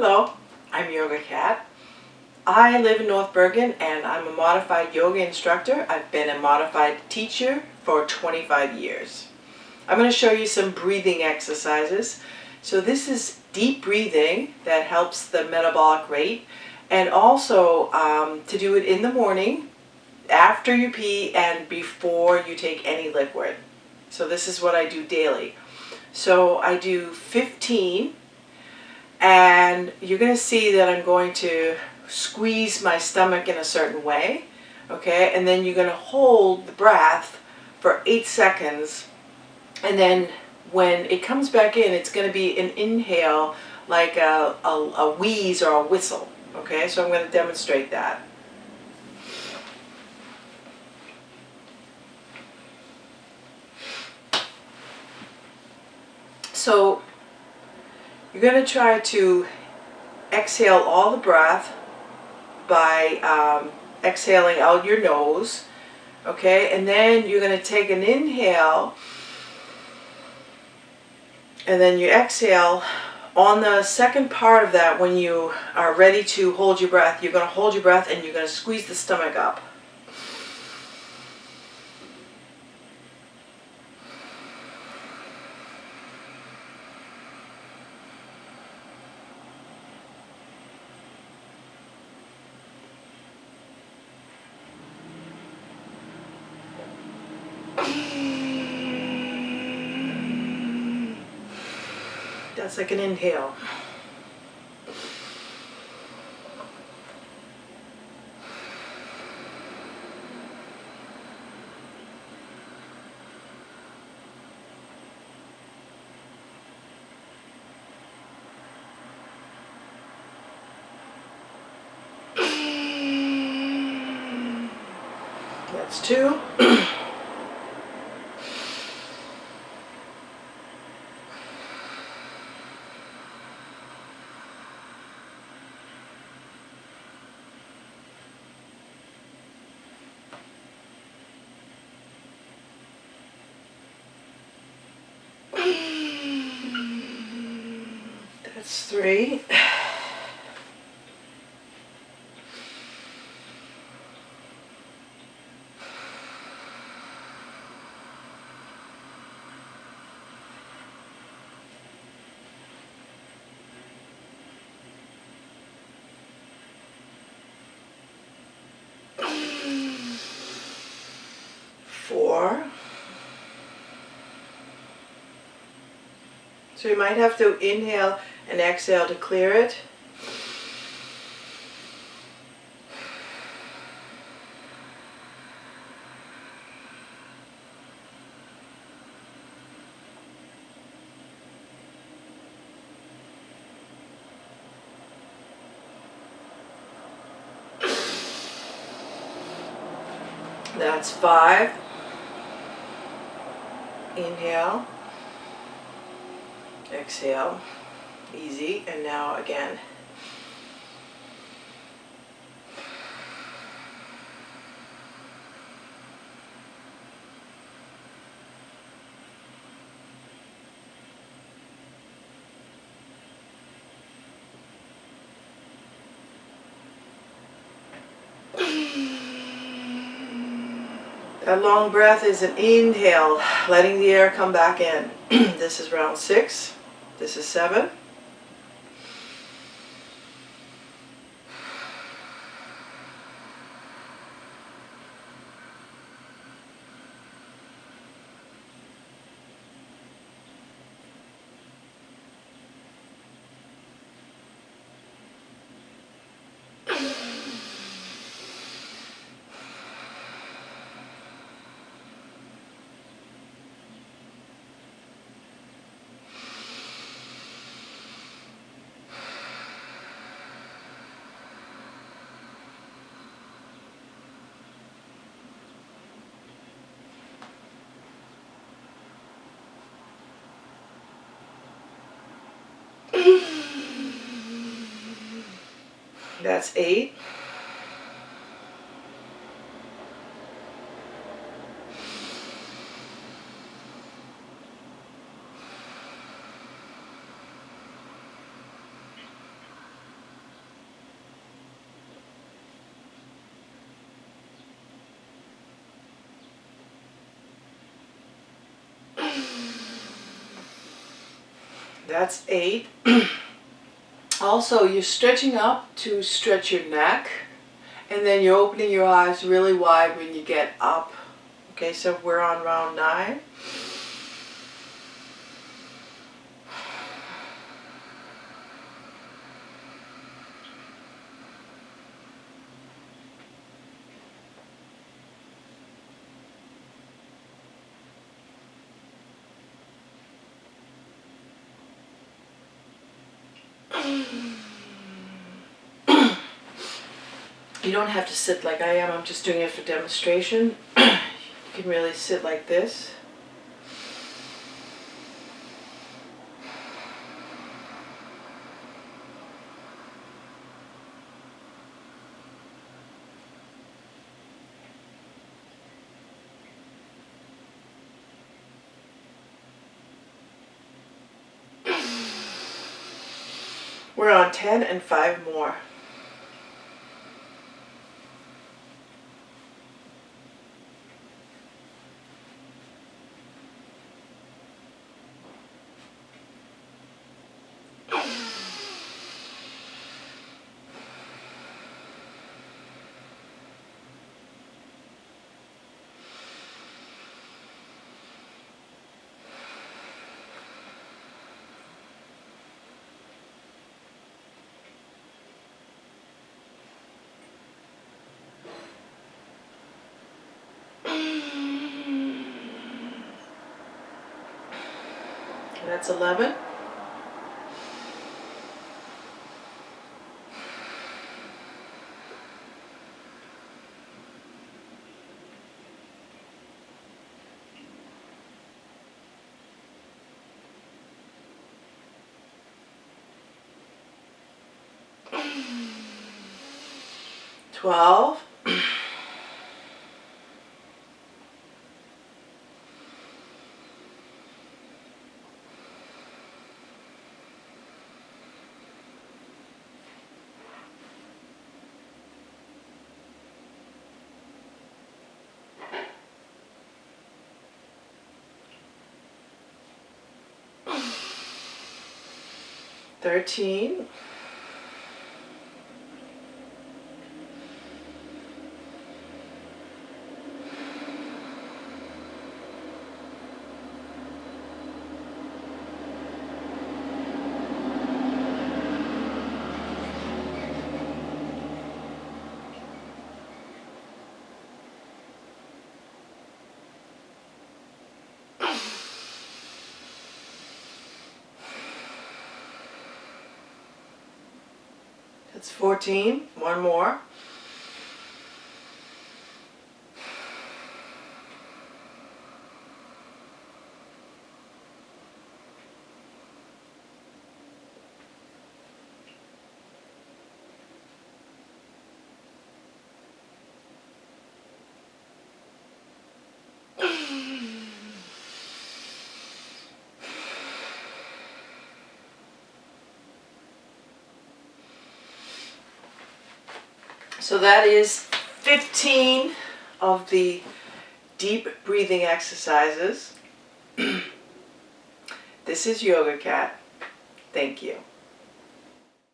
Hello, I'm Yoga Cat. I live in North Bergen and I'm a modified yoga instructor. I've been a modified teacher for 25 years. I'm going to show you some breathing exercises. So this is deep breathing that helps the metabolic rate, and also to do it in the morning, after you pee, and before you take any liquid. So this is what I do daily. So I do 15. And you're going to see that I'm going to squeeze my stomach in a certain way, okay? And then you're going to hold the breath for 8 seconds. And then when it comes back in, it's going to be an inhale, like a wheeze or a whistle, okay? So I'm going to demonstrate that. So you're going to try to exhale all the breath by exhaling out your nose, okay? And then you're going to take an inhale, and then you exhale. On the second part of that, when you are ready to hold your breath, you're going to hold your breath and you're going to squeeze the stomach up. That's like an inhale. That's 2. That's 3. So you might have to inhale and exhale to clear it. That's 5. Inhale. Exhale. Easy. And now again. That long breath is an inhale, letting the air come back in. This is round 6. This is 7. That's 8. That's 8. Also, you're stretching up to stretch your neck, and then you're opening your eyes really wide when you get up. Okay, so we're on round 9. You don't have to sit like I am. I'm just doing it for demonstration. You can really sit like this. We're on 10 and 5 more. That's 11. $12. 13. 14. One more. So that is 15 of the deep breathing exercises. This is Yoga Cat. Thank you.